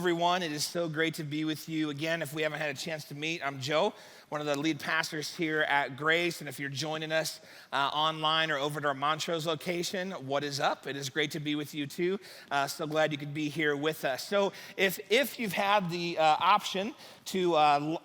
everyone. It is so great to be with you again. If we haven't had a chance to meet, I'm Joe, one of the lead pastors here at Grace. And if you're joining us online or over at our Montrose location, what is up? It is great to be with you too. So glad you could be here with us. So if you've had the option to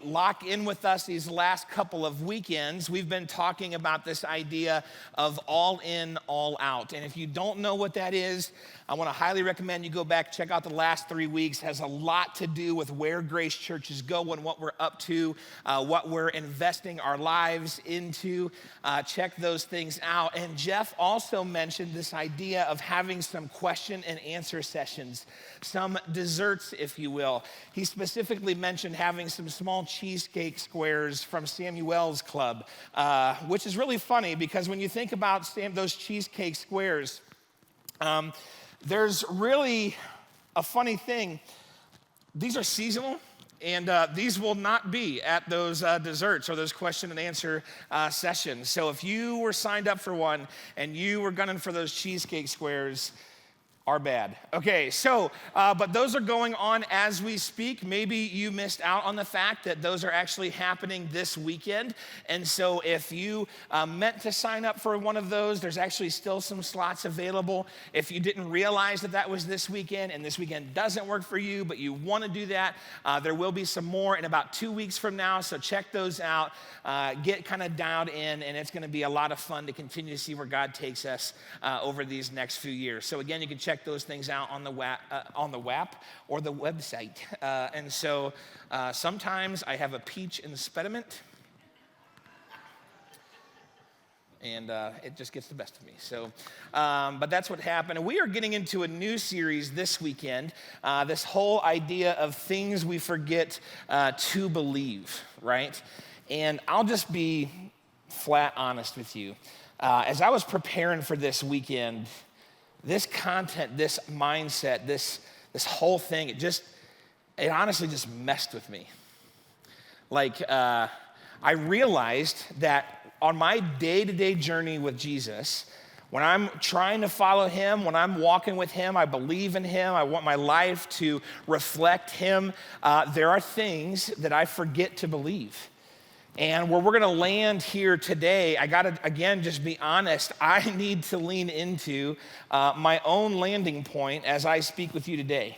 lock in with us these last couple of weekends, we've been talking about this idea of all in, all out. And if you don't know what that is, I want to highly recommend you go back, check out the last 3 weeks. It has a lot to do with where Grace Church is going, what we're up to, what we're investing our lives into. Check those things out. And Jeff also mentioned this idea of having some question and answer sessions, some desserts, if you will. He specifically mentioned having some small cheesecake squares from Samuel's Club, which is really funny because when you think about those cheesecake squares, there's really a funny thing. These are seasonal, and these will not be at those desserts or those question and answer sessions. So if you were signed up for one and you were gunning for those cheesecake squares, are bad. Okay, so, but those are going on as we speak. Maybe you missed out on the fact that those are actually happening this weekend. And so if you meant to sign up for one of those, there's actually still some slots available. If you didn't realize that that was this weekend and this weekend doesn't work for you, but you want to do that, there will be some more in about 2 weeks from now. So check those out, get kind of dialed in, and it's going to be a lot of fun to continue to see where God takes us over these next few years. So again, you can check those things out on the WAP or the website. And so sometimes I have a peach impediment, and it just gets the best of me. So, but that's what happened. And we are getting into a new series this weekend, this whole idea of things we forget to believe, right? And I'll just be flat honest with you. As I was preparing for this weekend, this content, this mindset, this whole thing, it honestly just messed with me. Like, I realized that on my day-to-day journey with Jesus, when I'm trying to follow him, when I'm walking with him, I believe in him, I want my life to reflect him, there are things that I forget to believe. And where we're going to land here today, I got to, again, just be honest, I need to lean into my own landing point as I speak with you today.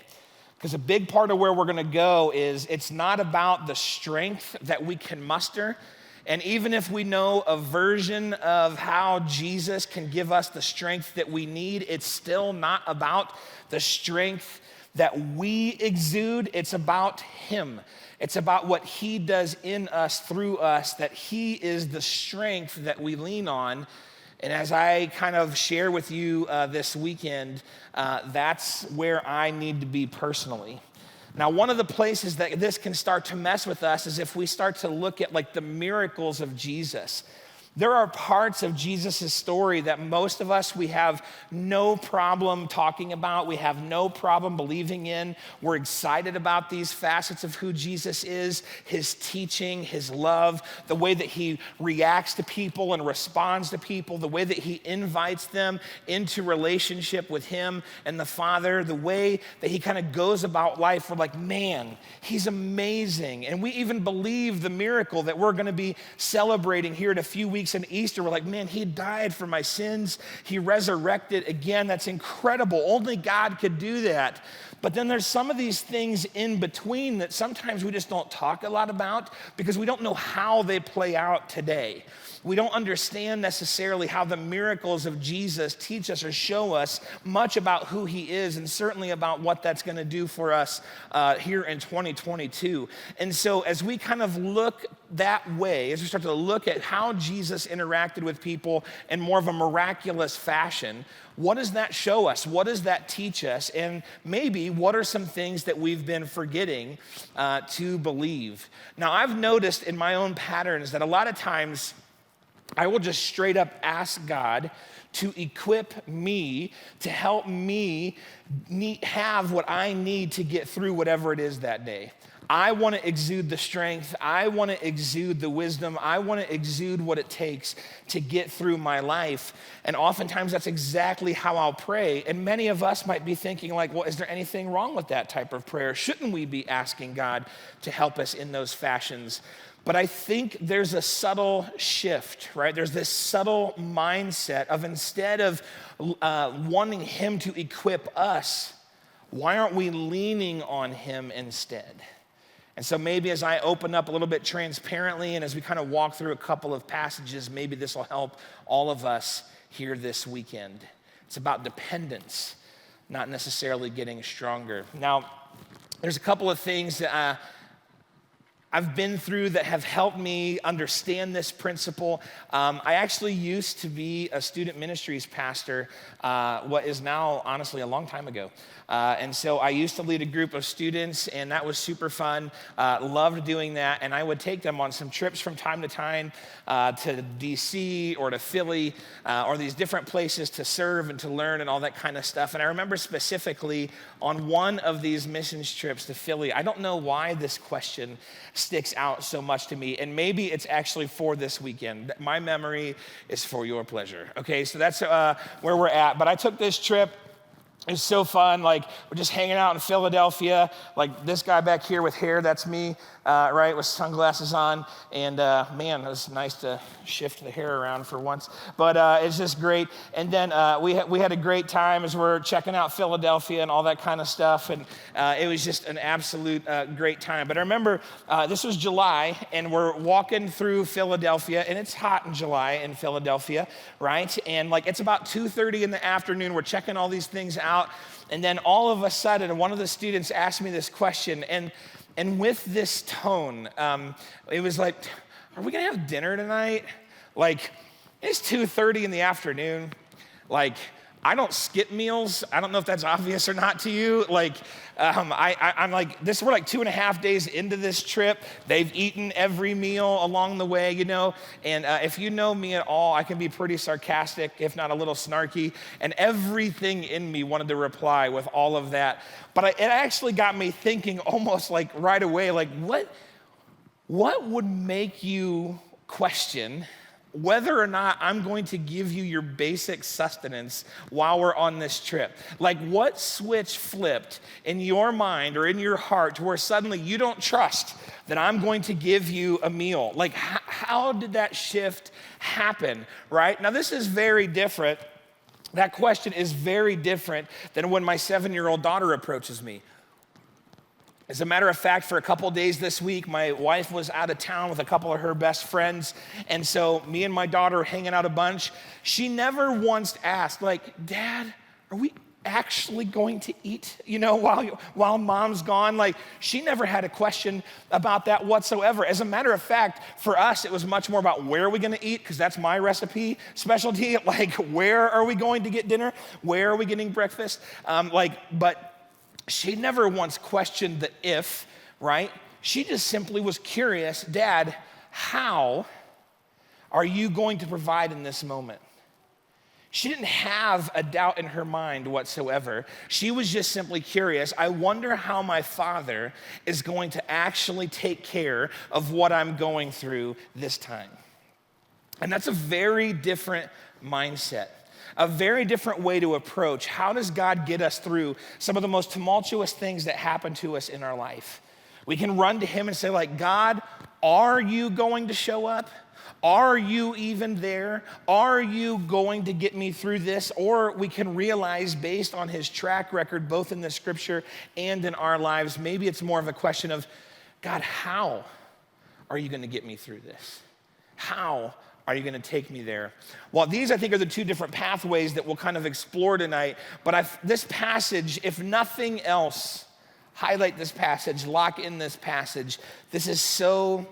Because a big part of where we're going to go is it's not about the strength that we can muster. And even if we know a version of how Jesus can give us the strength that we need, it's still not about the strength that we exude. It's about him. It's about what he does in us, through us, that he is the strength that we lean on. And as I kind of share with you this weekend, that's where I need to be personally. Now, one of the places that this can start to mess with us is if we start to look at like the miracles of Jesus. There are parts of Jesus' story that most of us, we have no problem talking about. We have no problem believing in. We're excited about these facets of who Jesus is, his teaching, his love, the way that he reacts to people and responds to people, the way that he invites them into relationship with him and the Father, the way that he kind of goes about life. We're like, man, he's amazing. And we even believe the miracle that we're going to be celebrating here in a few weeks in Easter. We're like, man, he died for my sins. He resurrected again. That's incredible. Only God could do that. But then there's some of these things in between that sometimes we just don't talk a lot about because we don't know how they play out today. We don't understand necessarily how the miracles of Jesus teach us or show us much about who he is and certainly about what that's going to do for us here in 2022. And so as we kind of look that way, as we start to look at how Jesus interacted with people in more of a miraculous fashion, what does that show us? What does that teach us? And maybe what are some things that we've been forgetting to believe? Now, I've noticed in my own patterns that a lot of times I will just straight up ask God to equip me, to help me have what I need to get through whatever it is that day. I want to exude the strength. I want to exude the wisdom. I want to exude what it takes to get through my life. And oftentimes that's exactly how I'll pray. And many of us might be thinking like, well, is there anything wrong with that type of prayer? Shouldn't we be asking God to help us in those fashions? But I think there's a subtle shift, right? There's this subtle mindset of instead of wanting him to equip us, why aren't we leaning on him instead? And so maybe as I open up a little bit transparently and as we kind of walk through a couple of passages, maybe this will help all of us here this weekend. It's about dependence, not necessarily getting stronger. Now, there's a couple of things that I've been through that have helped me understand this principle. I actually used to be a student ministries pastor, what is now honestly a long time ago. And so I used to lead a group of students, and that was super fun. Loved doing that, and I would take them on some trips from time to time to DC or to Philly or these different places to serve and to learn and all that kind of stuff. And I remember specifically on one of these missions trips to Philly, I don't know why this question sticks out so much to me, and maybe it's actually for this weekend. My memory is for your pleasure. Okay, so that's where we're at. But I took this trip. It was so fun. Like, we're just hanging out in Philadelphia. Like, this guy back here with hair, that's me, right, with sunglasses on. And man, it was nice to shift the hair around for once. But it's just great. And then we had a great time as we're checking out Philadelphia and all that kind of stuff. And it was just an absolute great time. But I remember this was July, and we're walking through Philadelphia, and it's hot in July in Philadelphia, right? And like, it's about 2:30 in the afternoon. We're checking all these things out. And then all of a sudden, one of the students asked me this question, and with this tone, it was like, are we gonna have dinner tonight? Like, it's 2:30 in the afternoon. Like, I don't skip meals. I don't know if that's obvious or not to you. Like, I'm like, we're like 2.5 days into this trip. They've eaten every meal along the way, you know. And if you know me at all, I can be pretty sarcastic, if not a little snarky. And everything in me wanted to reply with all of that. But it actually got me thinking almost like right away, like what would make you question whether or not I'm going to give you your basic sustenance while we're on this trip? Like, what switch flipped in your mind or in your heart to where suddenly you don't trust that I'm going to give you a meal? Like, how did that shift happen, right? Now, this is very different. That question is very different than when my 7-year-old daughter approaches me. As a matter of fact, for a couple days this week, my wife was out of town with a couple of her best friends. And so me and my daughter were hanging out a bunch. She never once asked, like, Dad, are we actually going to eat, you know, while mom's gone? Like, she never had a question about that whatsoever. As a matter of fact, for us, it was much more about where are we going to eat, because that's my specialty. Like, where are we going to get dinner? Where are we getting breakfast? But she never once questioned the if, right? She just simply was curious, Dad, how are you going to provide in this moment? She didn't have a doubt in her mind whatsoever. She was just simply curious. I wonder how my father is going to actually take care of what I'm going through this time. And that's a very different mindset. A very different way to approach how does God get us through some of the most tumultuous things that happen to us in our life. We can run to him and say, like, God, are you going to show up? Are you even there? Are you going to get me through this? Or we can realize, based on his track record, both in the scripture and in our lives, maybe it's more of a question of, God, how are you going to get me through this? How are you going to take me there? Well, these, I think, are the two different pathways that we'll kind of explore tonight. But this passage, if nothing else, highlight this passage, lock in this passage. This is so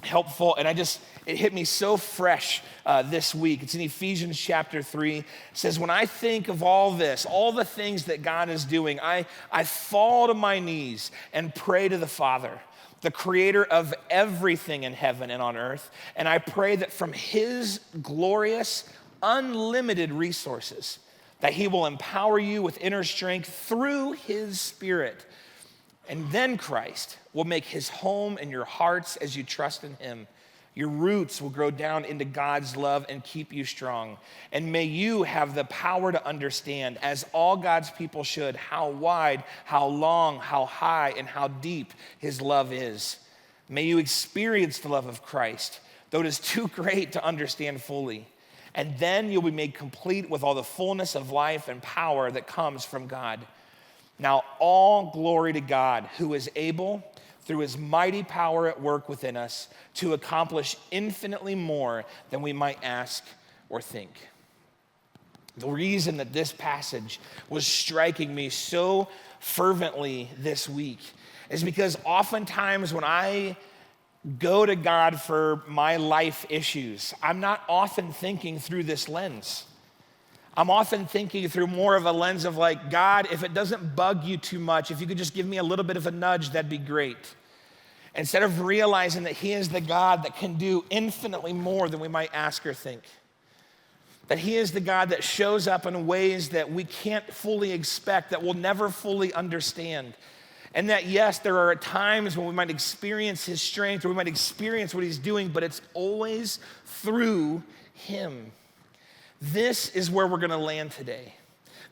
helpful, and it hit me so fresh this week. It's in Ephesians chapter 3. It says, when I think of all this, all the things that God is doing, I fall to my knees and pray to the Father, the creator of everything in heaven and on earth. And I pray that from his glorious, unlimited resources, that he will empower you with inner strength through his Spirit. And then Christ will make his home in your hearts as you trust in him. Your roots will grow down into God's love and keep you strong. And may you have the power to understand, as all God's people should, how wide, how long, how high, and how deep his love is. May you experience the love of Christ, though it is too great to understand fully. And then you'll be made complete with all the fullness of life and power that comes from God. Now, all glory to God, who is able, through his mighty power at work within us, to accomplish infinitely more than we might ask or think. The reason that this passage was striking me so fervently this week is because oftentimes when I go to God for my life issues, I'm not often thinking through this lens. I'm often thinking through more of a lens of like, God, if it doesn't bug you too much, if you could just give me a little bit of a nudge, that'd be great. Instead of realizing that he is the God that can do infinitely more than we might ask or think. That he is the God that shows up in ways that we can't fully expect, that we'll never fully understand. And that, yes, there are times when we might experience his strength or we might experience what he's doing, but it's always through him. This is where we're gonna land today.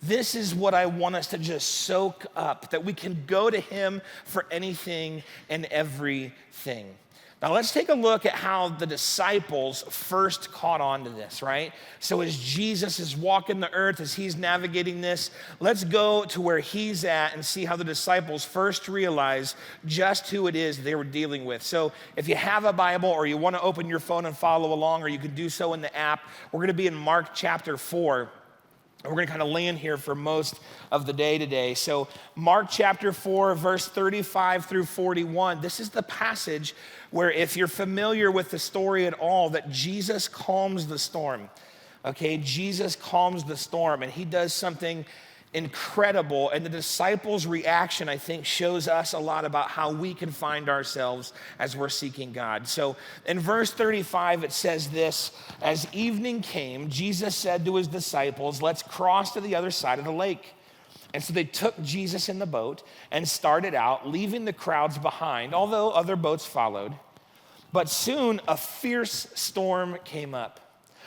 This is what I want us to just soak up, that we can go to him for anything and everything. Now let's take a look at how the disciples first caught on to this, right? So as Jesus is walking the earth, as he's navigating this, let's go to where he's at and see how the disciples first realized just who it is they were dealing with. So if you have a Bible or you want to open your phone and follow along, or you could do so in the app, we're going to be in Mark chapter 4. And we're going to kind of land here for most of the day today. So Mark chapter 4, verse 35 through 41. This is the passage where, if you're familiar with the story at all, that Jesus calms the storm. Okay, Jesus calms the storm, and he does something incredible. And the disciples' reaction, I think, shows us a lot about how we can find ourselves as we're seeking God. So in verse 35, it says this: as evening came, Jesus said to his disciples, let's cross to the other side of the lake. And so they took Jesus in the boat and started out, leaving the crowds behind, although other boats followed. But soon a fierce storm came up.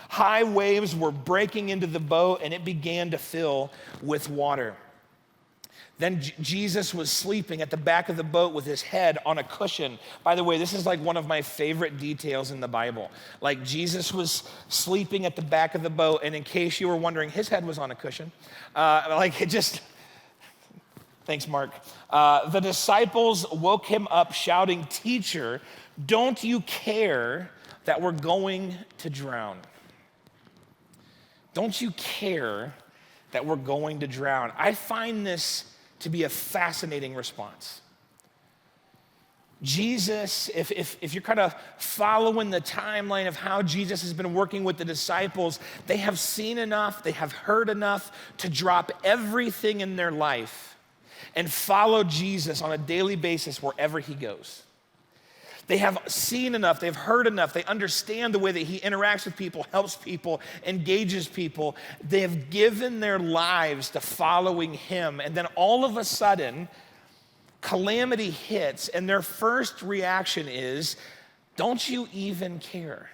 High waves were breaking into the boat, and it began to fill with water. Then Jesus was sleeping at the back of the boat with his head on a cushion. By the way, this is like one of my favorite details in the Bible. Like, Jesus was sleeping at the back of the boat, and in case you were wondering, his head was on a cushion. Thanks, Mark. The disciples woke him up shouting, "Teacher, don't you care that we're going to drown?" Don't you care that we're going to drown? I find this to be a fascinating response. Jesus, if you're kind of following the timeline of how Jesus has been working with the disciples, they have seen enough, they have heard enough to drop everything in their life and follow Jesus on a daily basis wherever he goes. They have seen enough, they've heard enough, they understand the way that he interacts with people, helps people, engages people. They have given their lives to following him. And then all of a sudden, calamity hits, and their first reaction is, "Don't you even care?"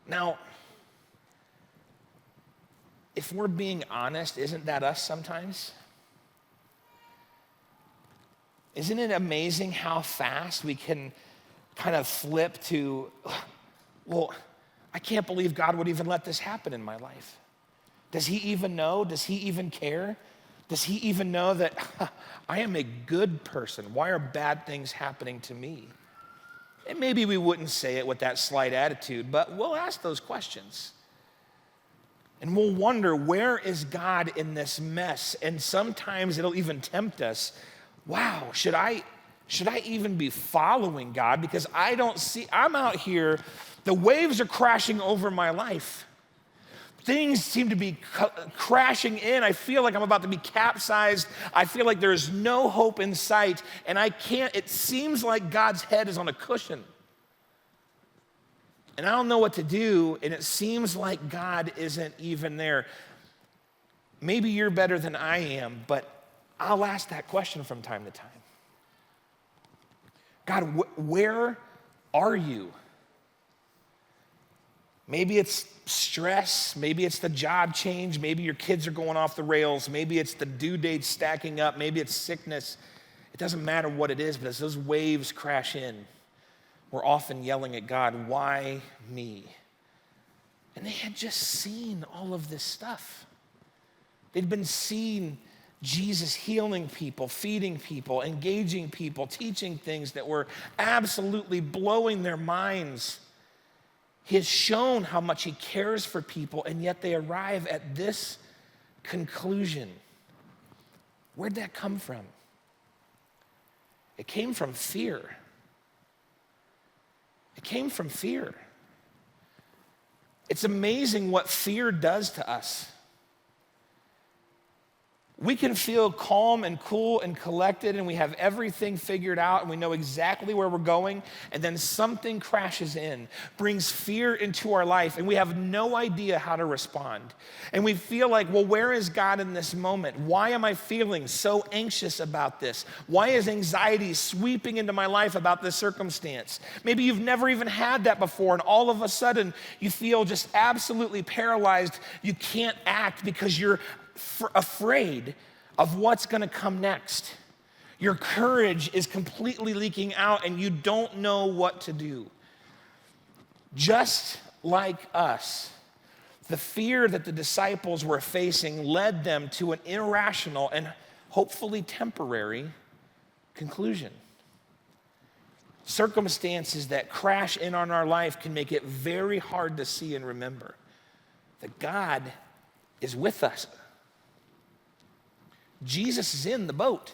Now, if we're being honest, isn't that us sometimes? Isn't it amazing how fast we can kind of flip to, well, I can't believe God would even let this happen in my life. Does he even know? Does he even care? Does he even know that I am a good person? Why are bad things happening to me? And maybe we wouldn't say it with that slight attitude, but we'll ask those questions. And we'll wonder, where is God in this mess? And sometimes it'll even tempt us. Wow, should I even be following God? Because I'm out here, the waves are crashing over my life. Things seem to be crashing in. I feel like I'm about to be capsized. I feel like there's no hope in sight, and it seems like God's head is on a cushion. And I don't know what to do, and it seems like God isn't even there. Maybe you're better than I am, but I'll ask that question from time to time. God, where are you? Maybe it's stress, maybe it's the job change, maybe your kids are going off the rails, maybe it's the due dates stacking up, maybe it's sickness. It doesn't matter what it is, but as those waves crash in, we're often yelling at God, why me? And they had just seen all of this stuff. They'd been seeing Jesus healing people, feeding people, engaging people, teaching things that were absolutely blowing their minds. He has shown how much he cares for people, and yet they arrive at this conclusion. Where'd that come from? It came from fear. It came from fear. It's amazing what fear does to us. We can feel calm and cool and collected, and we have everything figured out, and we know exactly where we're going, and then something crashes in, brings fear into our life, and we have no idea how to respond. And we feel like, well, where is God in this moment? Why am I feeling so anxious about this? Why is anxiety sweeping into my life about this circumstance? Maybe you've never even had that before, and all of a sudden you feel just absolutely paralyzed. You can't act because you're afraid of what's going to come next. Your courage is completely leaking out and you don't know what to do. Just like us, the fear that the disciples were facing led them to an irrational and hopefully temporary conclusion. Circumstances that crash in on our life can make it very hard to see and remember that God is with us. Jesus is in the boat.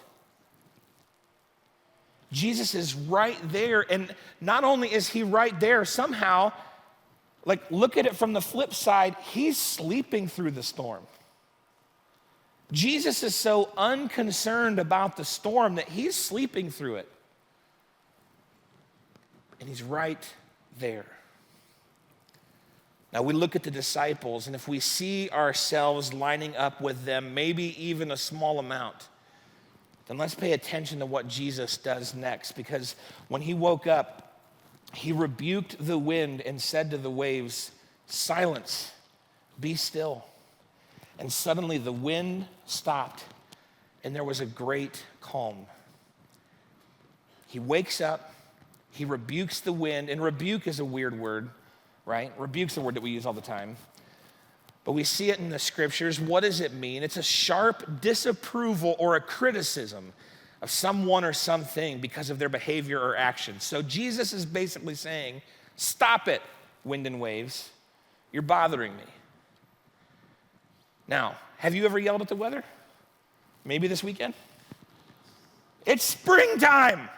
Jesus is right there, and not only is he right there, somehow, like, look at it from the flip side, he's sleeping through the storm. Jesus is so unconcerned about the storm that he's sleeping through it. And he's right there. Now we look at the disciples, and if we see ourselves lining up with them, maybe even a small amount, then let's pay attention to what Jesus does next. Because when he woke up, he rebuked the wind and said to the waves, "Silence, be still." And suddenly the wind stopped, and there was a great calm. He wakes up, he rebukes the wind, and rebuke is a weird word, right? Rebuke's the word that we use all the time. But we see it in the scriptures. What does it mean? It's a sharp disapproval or a criticism of someone or something because of their behavior or action. So Jesus is basically saying, stop it, wind and waves. You're bothering me. Now, have you ever yelled at the weather? Maybe this weekend? It's springtime.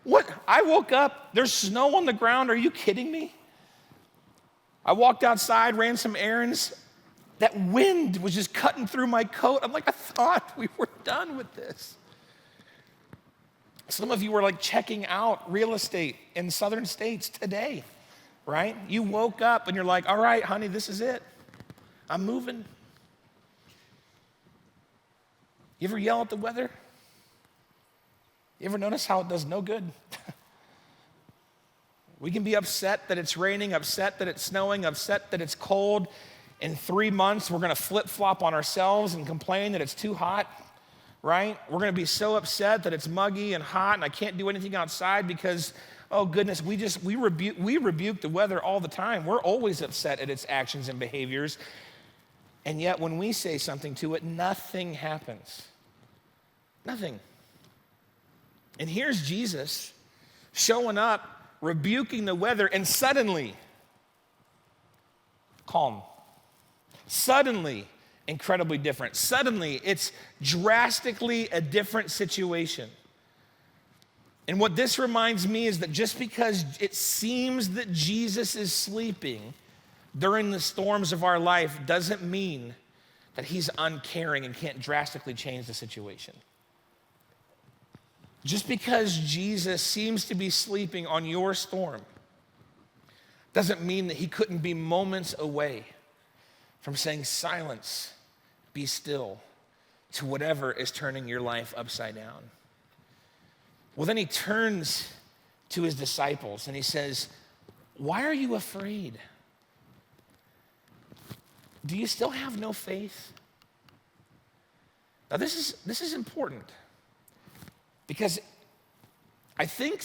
What? I woke up, there's snow on the ground. Are you kidding me? I walked outside, ran some errands. That wind was just cutting through my coat. I'm like, I thought we were done with this. Some of you were like checking out real estate in southern states today, right? You woke up and you're like, all right, honey, this is it. I'm moving. You ever yell at the weather? You ever notice how it does no good? We can be upset that it's raining, upset that it's snowing, upset that it's cold. In 3 months, we're going to flip-flop on ourselves and complain that it's too hot, right? We're going to be so upset that it's muggy and hot and I can't do anything outside because, oh goodness, we rebuke the weather all the time. We're always upset at its actions and behaviors. And yet when we say something to it, nothing happens. Nothing. And here's Jesus showing up, rebuking the weather, and suddenly, calm. Suddenly, incredibly different. Suddenly, it's drastically a different situation. And what this reminds me is that just because it seems that Jesus is sleeping during the storms of our life doesn't mean that he's uncaring and can't drastically change the situation. Just because Jesus seems to be sleeping on your storm doesn't mean that he couldn't be moments away from saying, silence, be still, to whatever is turning your life upside down. Well, then he turns to his disciples and he says, why are you afraid? Do you still have no faith? Now, this is important because I think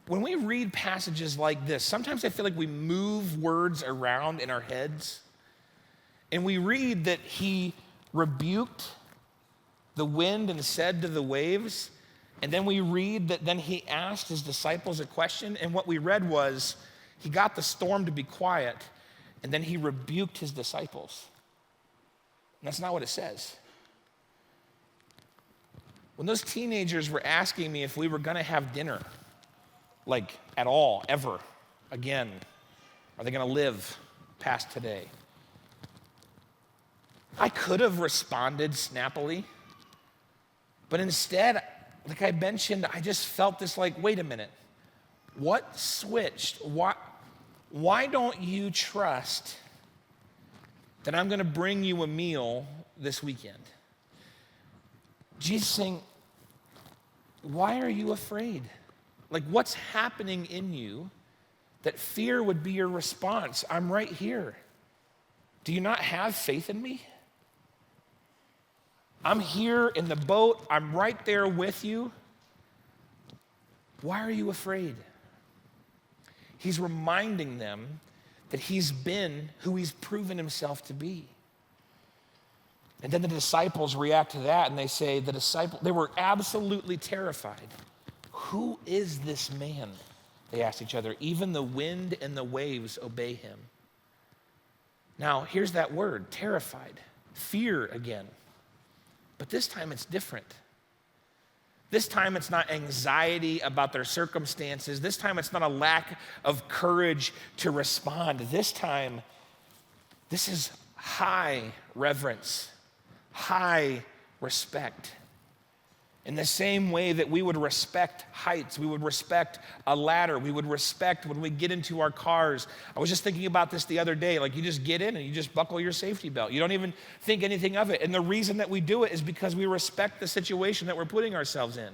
when we read passages like this, sometimes I feel like we move words around in our heads, and we read that he rebuked the wind and said to the waves, and then we read that then he asked his disciples a question, and what we read was he got the storm to be quiet, and then he rebuked his disciples. And that's not what it says. When those teenagers were asking me if we were gonna have dinner, like at all, ever, again, are they gonna live past today? I could have responded snappily, but instead, like I mentioned, I just felt this like, wait a minute, what switched? Why don't you trust that I'm gonna bring you a meal this weekend? Jesus saying, why are you afraid? Like, what's happening in you that fear would be your response? I'm right here. Do you not have faith in me? I'm here in the boat. I'm right there with you. Why are you afraid? He's reminding them that he's been who he's proven himself to be. And then the disciples react to that and they say, they were absolutely terrified. Who is this man? They asked each other. Even the wind and the waves obey him. Now, here's that word, terrified. Fear again. But this time it's different. This time it's not anxiety about their circumstances. This time it's not a lack of courage to respond. This time, this is high reverence, high respect. In the same way that we would respect heights, we would respect a ladder, we would respect when we get into our cars. I was just thinking about this the other day, like you just get in and you just buckle your safety belt. You don't even think anything of it. And the reason that we do it is because we respect the situation that we're putting ourselves in.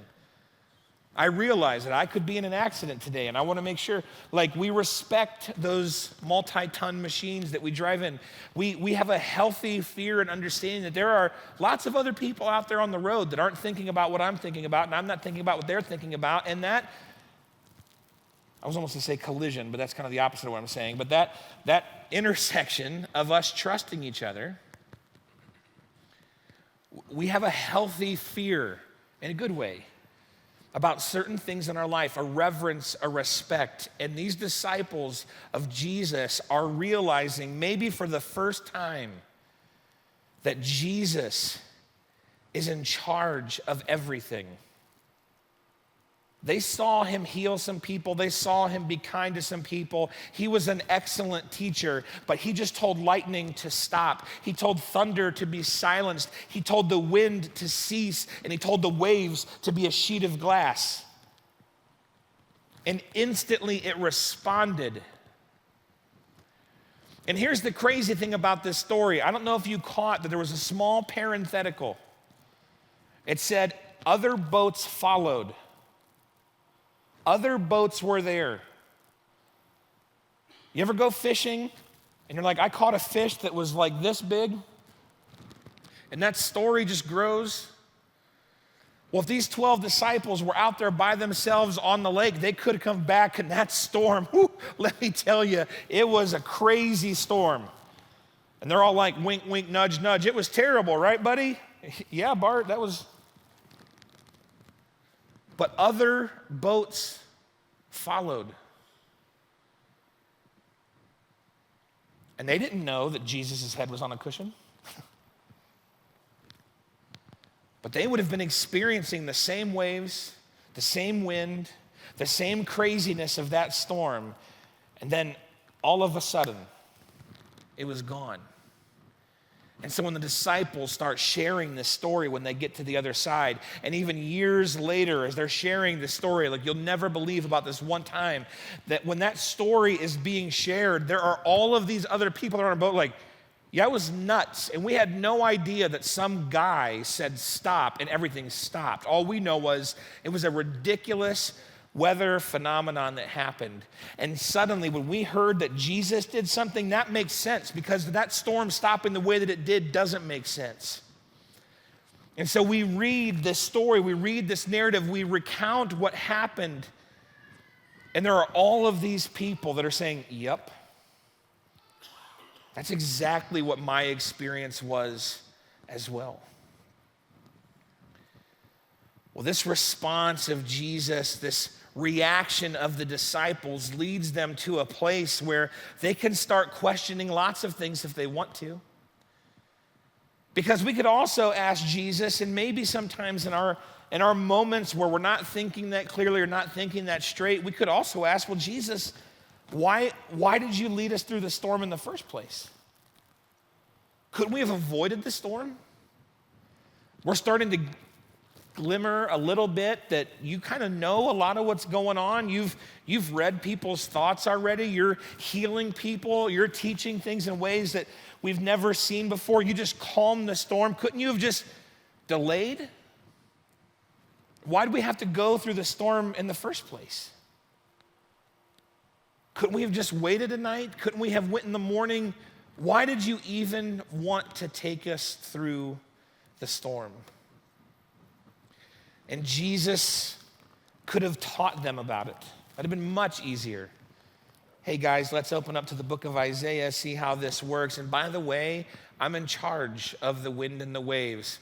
I realize that I could be in an accident today, and I want to make sure, like, we respect those multi-ton machines that we drive in. We have a healthy fear and understanding that there are lots of other people out there on the road that aren't thinking about what I'm thinking about, and I'm not thinking about what they're thinking about, and that, I was almost going to say collision, but that's kind of the opposite of what I'm saying, but that intersection of us trusting each other, we have a healthy fear in a good way about certain things in our life, a reverence, a respect. And these disciples of Jesus are realizing, maybe for the first time, that Jesus is in charge of everything. They saw him heal some people. They saw him be kind to some people. He was an excellent teacher, but he just told lightning to stop. He told thunder to be silenced. He told the wind to cease, and he told the waves to be a sheet of glass. And instantly it responded. And here's the crazy thing about this story. I don't know if you caught that there was a small parenthetical. It said, other boats followed. Other boats were there. You ever go fishing and you're like, I caught a fish that was like this big? And that story just grows. Well, if these 12 disciples were out there by themselves on the lake, they could have come back in that storm. Whew, let me tell you, it was a crazy storm. And they're all like, wink, wink, nudge, nudge. It was terrible, right, buddy? Yeah, Bart, that was... But other boats followed. And they didn't know that Jesus' head was on a cushion. But they would have been experiencing the same waves, the same wind, the same craziness of that storm. And then all of a sudden, it was gone. And so when the disciples start sharing this story when they get to the other side, and even years later as they're sharing this story, like you'll never believe about this one time, that when that story is being shared, there are all of these other people that are on a boat like, Yeah, it was nuts, and we had no idea that some guy said stop and everything stopped. All we know was it was a ridiculous weather phenomenon that happened. And suddenly when we heard that Jesus did something, that makes sense, because that storm stopping the way that it did doesn't make sense. And so we read this story, we read this narrative, we recount what happened, and there are all of these people that are saying, yep, that's exactly what my experience was as well. Well, this response of Jesus, this reaction of the disciples leads them to a place where they can start questioning lots of things if they want to. Because we could also ask Jesus, and maybe sometimes in our moments where we're not thinking that clearly or not thinking that straight, we could also ask, well, Jesus, why did you lead us through the storm in the first place? Couldn't we have avoided the storm? We're starting to glimmer a little bit that you kind of know a lot of what's going on. You've read people's thoughts already. You're healing people. You're teaching things in ways that we've never seen before. You just calmed the storm. Couldn't you have just delayed? Why did we have to go through the storm in the first place? Couldn't we have just waited a night? Couldn't we have went in the morning? Why did you even want to take us through the storm? And Jesus could have taught them about it. That'd have been much easier. Hey guys, let's open up to the book of Isaiah, see how this works. And by the way, I'm in charge of the wind and the waves.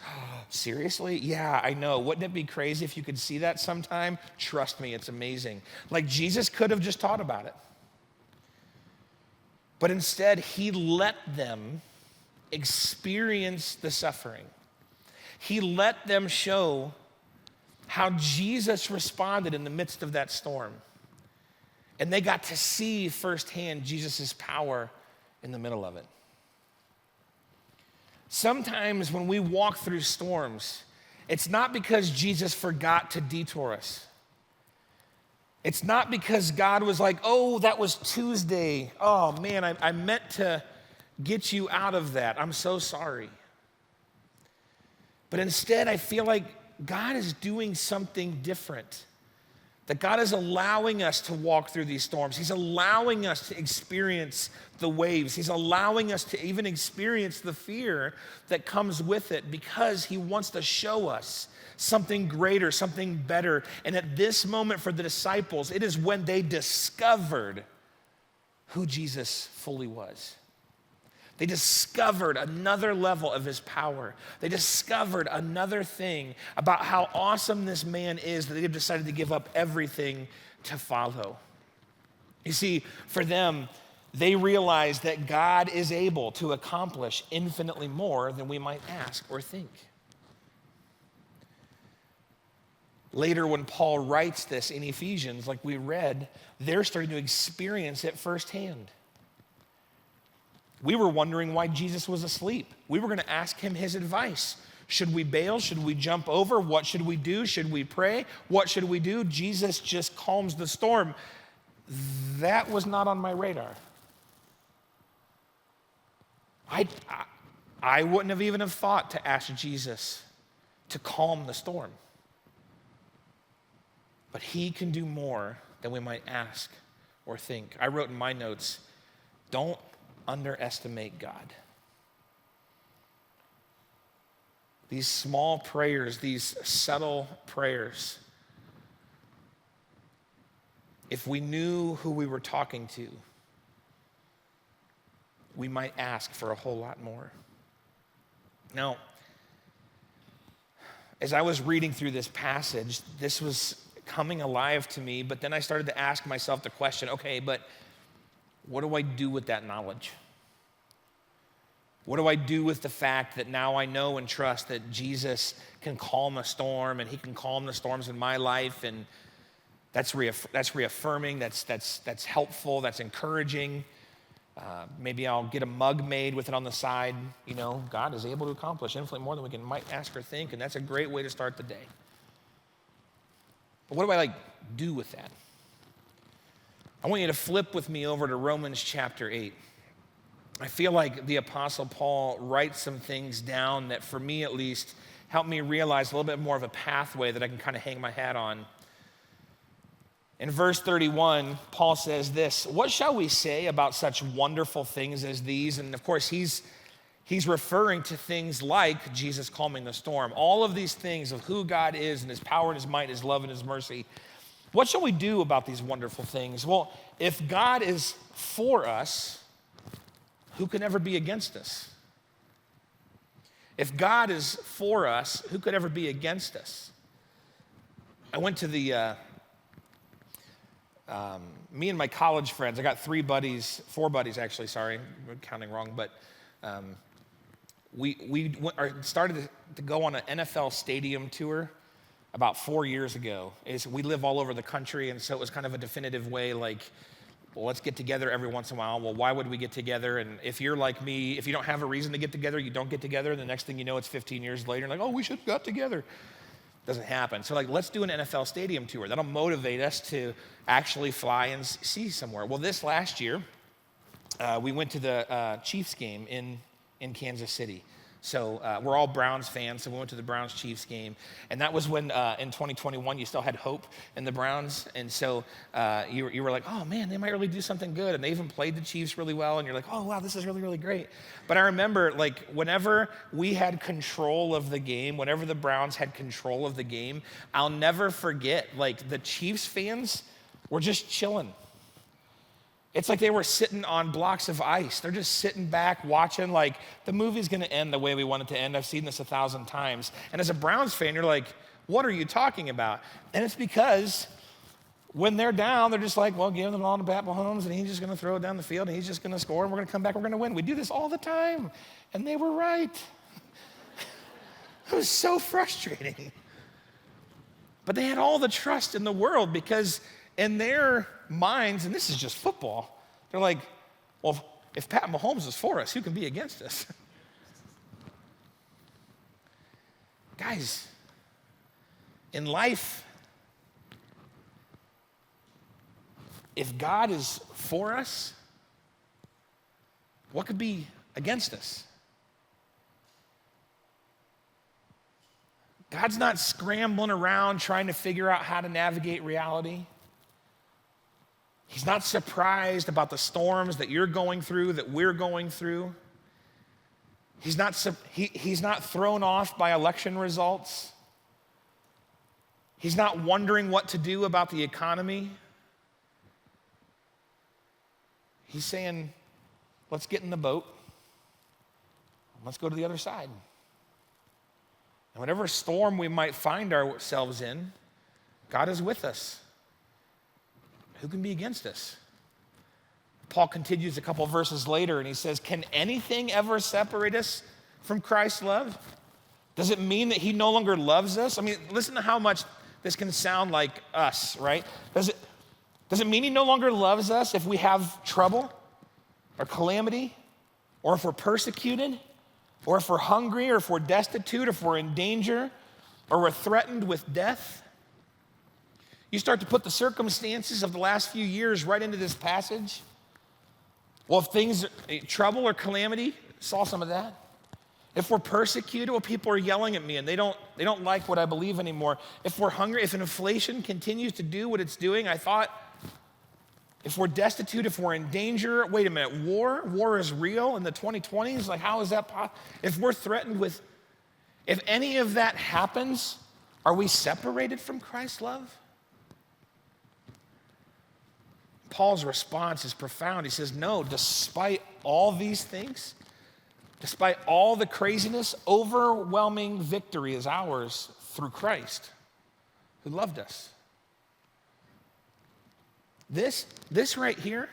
Seriously? Yeah, I know. Wouldn't it be crazy if you could see that sometime? Trust me, it's amazing. Like, Jesus could have just taught about it. But instead, he let them experience the suffering. He let them show how Jesus responded in the midst of that storm. And they got to see firsthand Jesus' power in the middle of it. Sometimes when we walk through storms, it's not because Jesus forgot to detour us. It's not because God was like, oh, that was Tuesday. Oh man, I meant to get you out of that. I'm so sorry. But instead, I feel like God is doing something different. That God is allowing us to walk through these storms. He's allowing us to experience the waves. He's allowing us to even experience the fear that comes with it, because he wants to show us something greater, something better. And at this moment for the disciples, it is when they discovered who Jesus fully was. They discovered another level of his power. They discovered another thing about how awesome this man is that they've decided to give up everything to follow. You see, for them, they realized that God is able to accomplish infinitely more than we might ask or think. Later, when Paul writes this in Ephesians, like we read, they're starting to experience it firsthand. We were wondering why Jesus was asleep. We were going to ask him his advice. Should we bail? Should we jump over? What should we do? Should we pray? What should we do? Jesus just calms the storm. That was not on my radar. I wouldn't have even have thought to ask Jesus to calm the storm. But he can do more than we might ask or think. I wrote in my notes, don't underestimate God. These small prayers, these subtle prayers, if we knew who we were talking to, we might ask for a whole lot more. Now, as I was reading through this passage, this was coming alive to me, but then I started to ask myself the question, okay, but what do I do with that knowledge? What do I do with the fact that now I know and trust that Jesus can calm a storm and he can calm the storms in my life, and that's reaffirming, that's helpful, that's encouraging. Maybe I'll get a mug made with it on the side. You know, God is able to accomplish infinitely more than we might ask or think, and that's a great way to start the day. But what do I do with that? I want you to flip with me over to Romans chapter 8. I feel like the Apostle Paul writes some things down that, for me at least, help me realize a little bit more of a pathway that I can kind of hang my hat on. In verse 31, Paul says this, "What shall we say about such wonderful things as these?" And of course, he's referring to things like Jesus calming the storm. All of these things of who God is and his power and his might, his love and his mercy. What shall we do about these wonderful things? Well, if God is for us, who can ever be against us? If God is for us, who could ever be against us? I went to the, me and my college friends, I got four buddies actually, sorry, I'm counting wrong, but we started to go on an NFL stadium tour about 4 years ago. We live all over the country, and so it was kind of a definitive way, like, well, let's get together every once in a while. Well, why would we get together? And if you're like me, if you don't have a reason to get together, you don't get together. The next thing you know, it's 15 years later, and like, oh, we should have got together. Doesn't happen. So like, let's do an NFL stadium tour. That'll motivate us to actually fly and see somewhere. Well, this last year, we went to the Chiefs game in Kansas City. So we're all Browns fans, so we went to the Browns-Chiefs game. And that was when, in 2021, you still had hope in the Browns. And so you were like, oh, man, they might really do something good. And they even played the Chiefs really well. And you're like, oh, wow, this is really, really great. But I remember, like, whenever we had control of the game, whenever the Browns had control of the game, I'll never forget, like, the Chiefs fans were just chilling. It's like they were sitting on blocks of ice. They're just sitting back watching, like, the movie's going to end the way we want it to end. I've seen this 1,000 times. And as a Browns fan, you're like, what are you talking about? And it's because when they're down, they're just like, well, give them all to Pat Mahomes, and he's just going to throw it down the field, and he's just going to score, and we're going to come back, we're going to win. We do this all the time. And they were right. It was so frustrating. But they had all the trust in the world because in their minds, and this is just football, they're like, well, if Pat Mahomes is for us, who can be against us? Guys, in life, if God is for us, what could be against us? God's not scrambling around trying to figure out how to navigate reality. He's not surprised about the storms that you're going through, that we're going through. He's not thrown off by election results. He's not wondering what to do about the economy. He's saying, let's get in the boat. Let's go to the other side. And whatever storm we might find ourselves in, God is with us. Who can be against us? Paul continues a couple verses later and he says, can anything ever separate us from Christ's love? Does it mean that he no longer loves us? I mean, listen to how much this can sound like us, right? Does it mean he no longer loves us if we have trouble or calamity, or if we're persecuted, or if we're hungry, or if we're destitute, or if we're in danger, or we're threatened with death? You start to put the circumstances of the last few years right into this passage. Well, if trouble or calamity, saw some of that. If we're persecuted, well, people are yelling at me and they don't like what I believe anymore. If we're hungry, if inflation continues to do what it's doing, I thought, if we're destitute, if we're in danger, wait a minute, war is real in the 2020s? Like, how is that possible? If we're threatened with, if any of that happens, are we separated from Christ's love? Paul's response is profound. He says, no, despite all these things, despite all the craziness, overwhelming victory is ours through Christ, who loved us. This right here,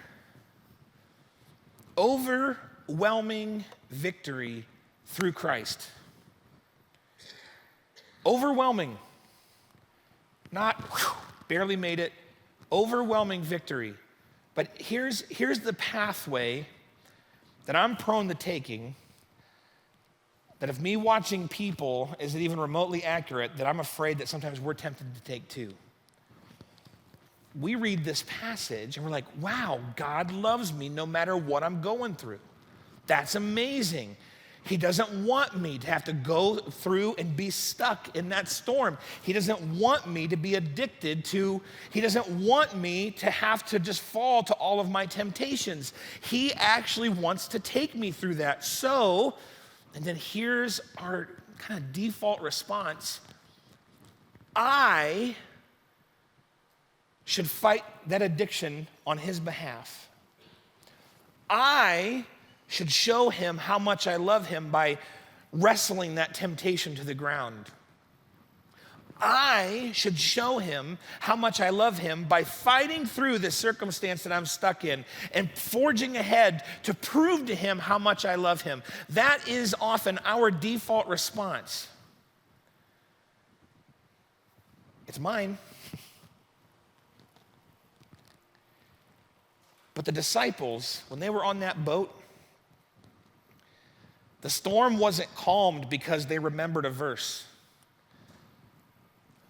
overwhelming victory through Christ. Overwhelming. Not barely made it. Overwhelming victory. But here's the pathway that I'm prone to taking, that if me watching people isn't even remotely accurate, that I'm afraid that sometimes we're tempted to take too. We read this passage and we're like, wow, God loves me no matter what I'm going through. That's amazing. He doesn't want me to have to go through and be stuck in that storm. He doesn't want me to be addicted to, he doesn't want me to have to just fall to all of my temptations. He actually wants to take me through that. So, and then here's our kind of default response. I should fight that addiction on his behalf. I should show him how much I love him by wrestling that temptation to the ground. I should show him how much I love him by fighting through this circumstance that I'm stuck in and forging ahead to prove to him how much I love him. That is often our default response. It's mine. But the disciples, when they were on that boat, the storm wasn't calmed because they remembered a verse.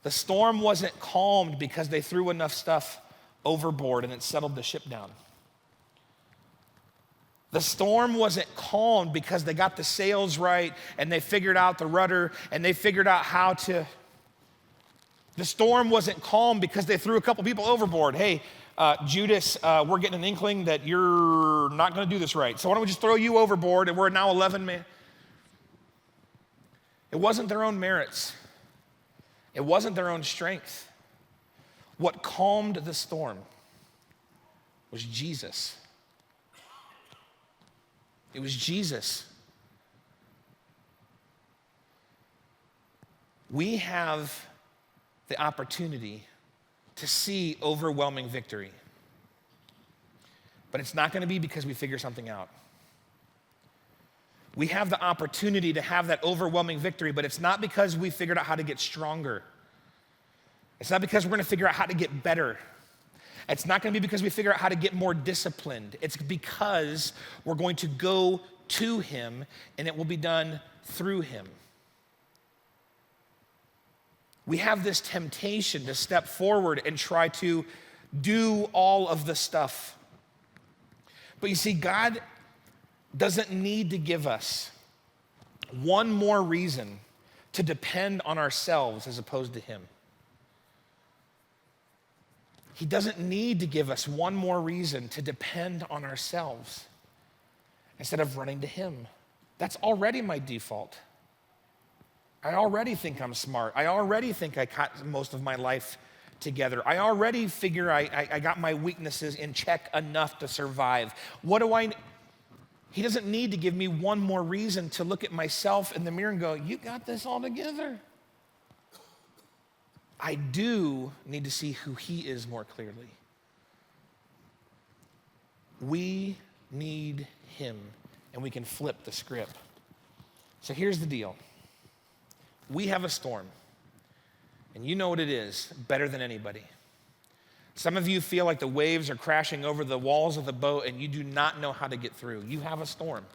The storm wasn't calmed because they threw enough stuff overboard and it settled the ship down. The storm wasn't calmed because they got the sails right and they figured out the rudder and they figured out how to. The storm wasn't calm because they threw a couple people overboard. Hey, Judas, we're getting an inkling that you're not going to do this right. So why don't we just throw you overboard and we're now 11 men. It wasn't their own merits. It wasn't their own strength. What calmed the storm was Jesus. It was Jesus. We have the opportunity to see overwhelming victory. But it's not going to be because we figure something out. We have the opportunity to have that overwhelming victory, but it's not because we figured out how to get stronger. It's not because we're going to figure out how to get better. It's not going to be because we figure out how to get more disciplined. It's because we're going to go to him and it will be done through him. We have this temptation to step forward and try to do all of the stuff. But you see, God doesn't need to give us one more reason to depend on ourselves as opposed to him. He doesn't need to give us one more reason to depend on ourselves instead of running to him. That's already my default. I already think I'm smart. I already think I got most of my life together. I already figure I got my weaknesses in check enough to survive. He doesn't need to give me one more reason to look at myself in the mirror and go, you got this all together. I do need to see who he is more clearly. We need him, and we can flip the script. So here's the deal. We have a storm, and you know what it is better than anybody. Some of you feel like the waves are crashing over the walls of the boat and you do not know how to get through. You have a storm.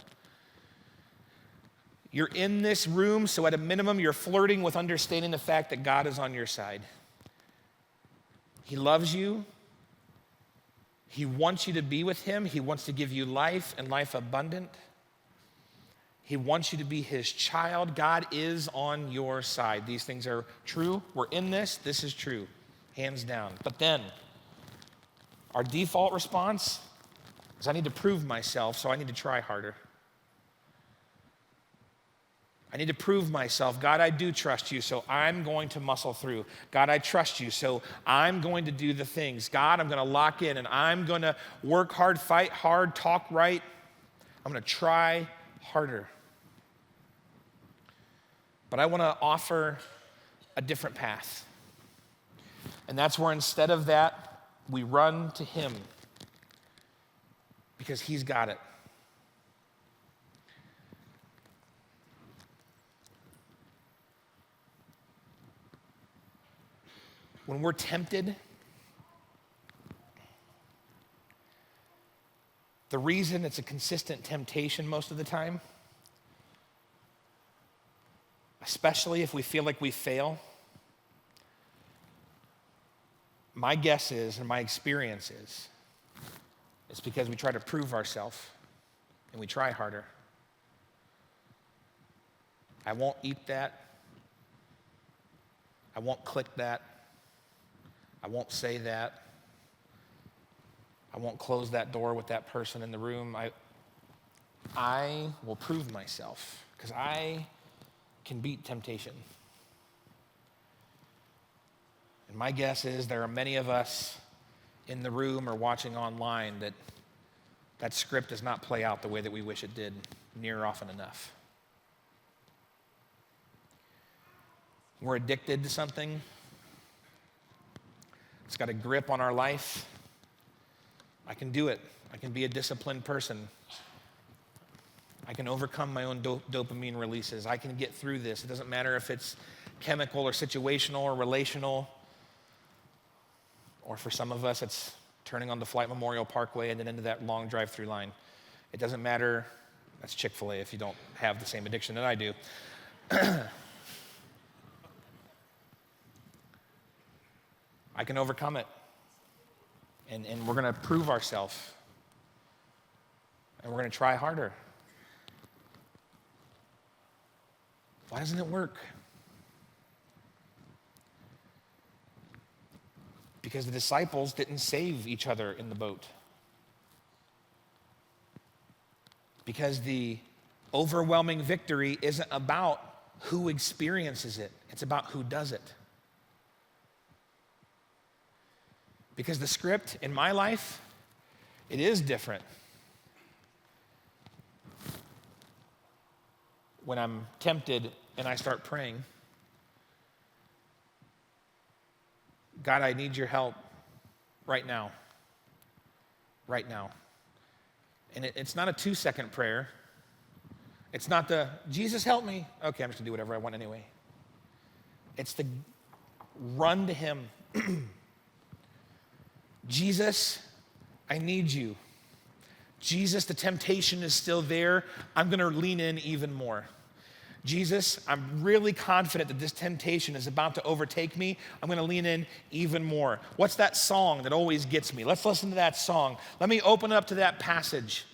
You're in this room, so at a minimum, you're flirting with understanding the fact that God is on your side. He loves you. He wants you to be with him. He wants to give you life and life abundant. He wants you to be his child. God is on your side. These things are true. We're in this. This is true, hands down. But then, our default response is I need to prove myself, so I need to try harder. I need to prove myself. God, I do trust you, so I'm going to muscle through. God, I trust you, so I'm going to do the things. God, I'm going to lock in, and I'm going to work hard, fight hard, talk right. I'm going to try harder. But I want to offer a different path. And that's where instead of that, we run to him because he's got it. When we're tempted, the reason it's a consistent temptation most of the time, especially if we feel like we fail, my guess is, and my experience is, it's because we try to prove ourselves. and we try harder. I won't eat that. I won't click that. I won't say that. I won't close that door with that person in the room. I will prove myself because I can beat temptation. And my guess is there are many of us in the room or watching online that script does not play out the way that we wish it did near often enough. We're addicted to something. It's got a grip on our life. I can do it. I can be a disciplined person. I can overcome my own dopamine releases. I can get through this. It doesn't matter if it's chemical or situational or relational. Or for some of us, it's turning on the Flight Memorial Parkway and then into that long drive-through line. It doesn't matter. That's Chick-fil-A if you don't have the same addiction that I do. I can overcome it. And we're going to prove ourselves. And we're going to try harder. Why doesn't it work? Because the disciples didn't save each other in the boat. Because the overwhelming victory isn't about who experiences it. It's about who does it. Because the script in my life, it is different. When I'm tempted and I start praying, God, I need your help right now. Right now. And it's not a 2-second prayer. It's not the, Jesus help me. Okay, I'm just gonna do whatever I want anyway. It's the run to him. Jesus, I need you. Jesus, the temptation is still there. I'm gonna lean in even more. Jesus, I'm really confident that this temptation is about to overtake me. I'm going to lean in even more. What's that song that always gets me? Let's listen to that song. Let me open up to that passage.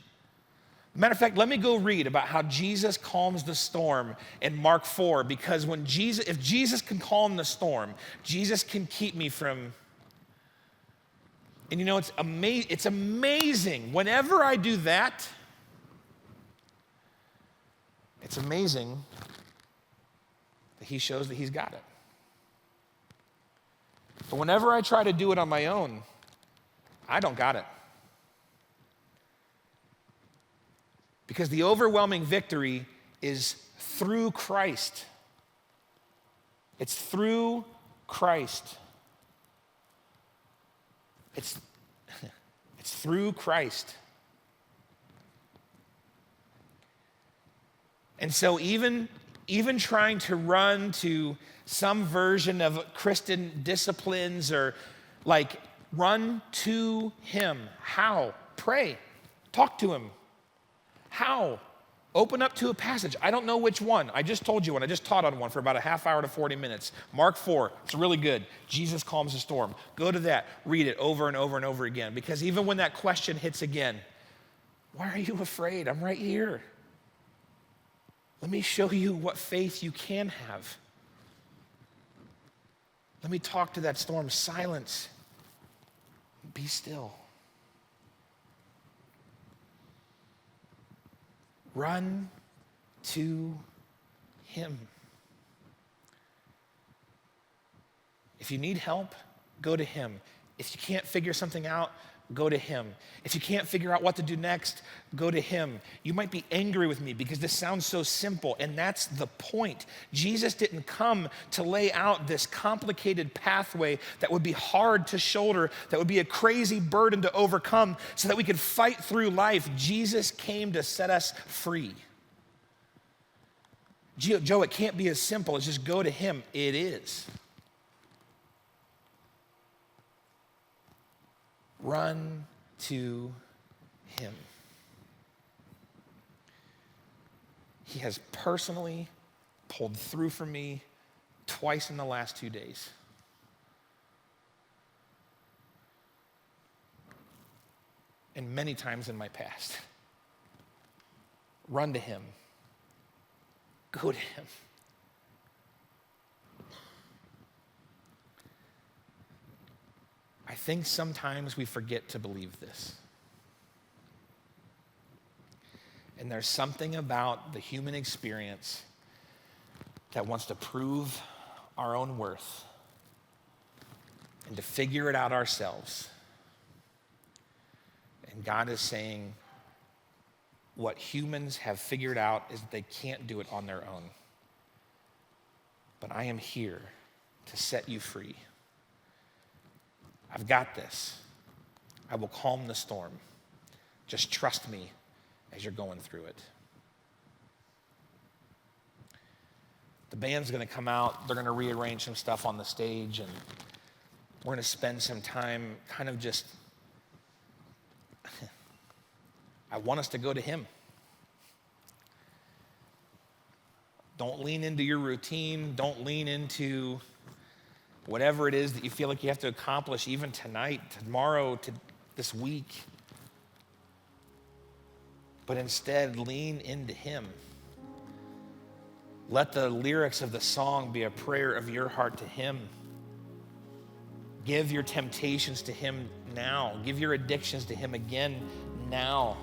Matter of fact, let me go read about how Jesus calms the storm in Mark 4, because if Jesus can calm the storm, Jesus can keep me from. And you know, it's amazing. Whenever I do that, it's amazing that he shows that he's got it. But whenever I try to do it on my own, I don't got it. Because the overwhelming victory is through Christ. It's through Christ. It's through Christ. And so even trying to run to some version of Christian disciplines or like run to him. How? Pray. Talk to him. How? Open up to a passage. I don't know which one. I just told you one. I just taught on one for about a half hour to 40 minutes. Mark 4. It's really good. Jesus calms the storm. Go to that. Read it over and over and over again. Because even when that question hits again, why are you afraid? I'm right here. Let me show you what faith you can have. Let me talk to that storm. Silence. Be still. Run to him. If you need help, go to him. If you can't figure something out, go to him. If you can't figure out what to do next, go to him. You might be angry with me because this sounds so simple, and that's the point. Jesus didn't come to lay out this complicated pathway that would be hard to shoulder, that would be a crazy burden to overcome so that we could fight through life. Jesus came to set us free. Joe, it can't be as simple as just go to him. It is. Run to him. He has personally pulled through for me twice in the last 2 days. And many times in my past. Run to him. Go to him. I think sometimes we forget to believe this. And there's something about the human experience that wants to prove our own worth and to figure it out ourselves. And God is saying, what humans have figured out is that they can't do it on their own. But I am here to set you free. I've got this. I will calm the storm. Just trust me as you're going through it. The band's going to come out. They're going to rearrange some stuff on the stage, and we're going to spend some time kind of just, I want us to go to him. Don't lean into your routine. Don't lean into whatever it is that you feel like you have to accomplish even tonight, tomorrow, this week. But instead, lean into him. Let the lyrics of the song be a prayer of your heart to him. Give your temptations to him now. Give your addictions to him again now.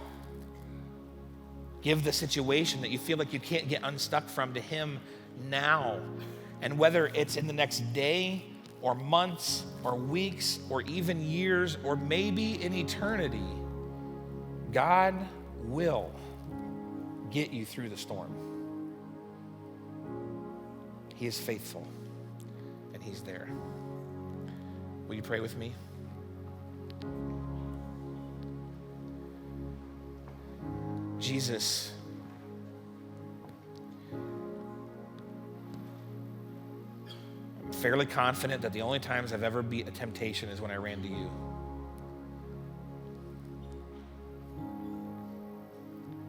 Give the situation that you feel like you can't get unstuck from to him now. And whether it's in the next day or months or weeks or even years or maybe in eternity, God will get you through the storm. He is faithful and he's there. Will you pray with me? Jesus, I'm fairly confident that the only times I've ever beat a temptation is when I ran to you.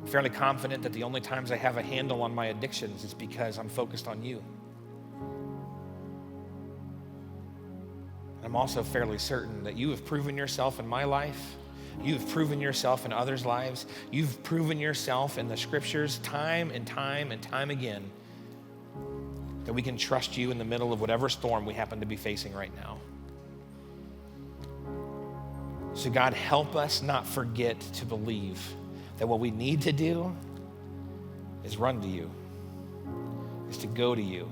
I'm fairly confident that the only times I have a handle on my addictions is because I'm focused on you. I'm also fairly certain that you have proven yourself in my life. You've proven yourself in others' lives. You've proven yourself in the scriptures time and time and time again that we can trust you in the middle of whatever storm we happen to be facing right now. So God, help us not forget to believe that what we need to do is run to you, is to go to you,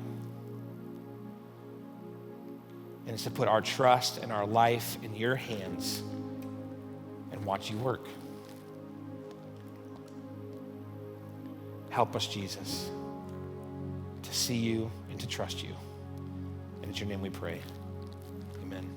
and it's to put our trust and our life in your hands and watch you work. Help us, Jesus, to see you and to trust you. And in your name we pray. Amen.